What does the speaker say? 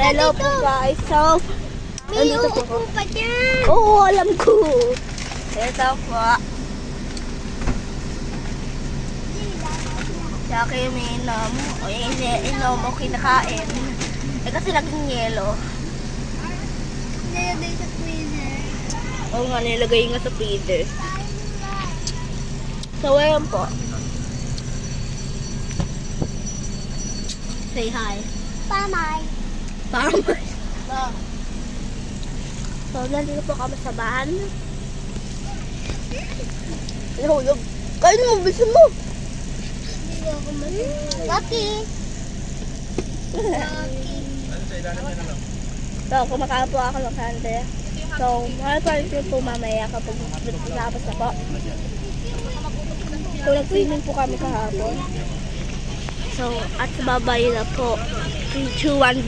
Hello po guys. So, May nandito po uupo ako. pa dyan. Oo, alam ko. Ito po. Siya kayo may inom. O yung inom o kinakain. Eh kasi naging yelo. Nilagay sa freezer. Oo nga, nilagay nga sa freezer. So, ayan po. Say hi. Pamay. Pamay. So, nandito po kami sa bahan. Nahulog. Kain mo, bisin mo. Hindi ako matulog. Lucky. Lucky. So, kumakain po ako ng kante. So, makapalitin po mamaya kapag tapos na po. So, nag-swimming po kami kahapon. So, at sa babae na po. 3, 2, 1,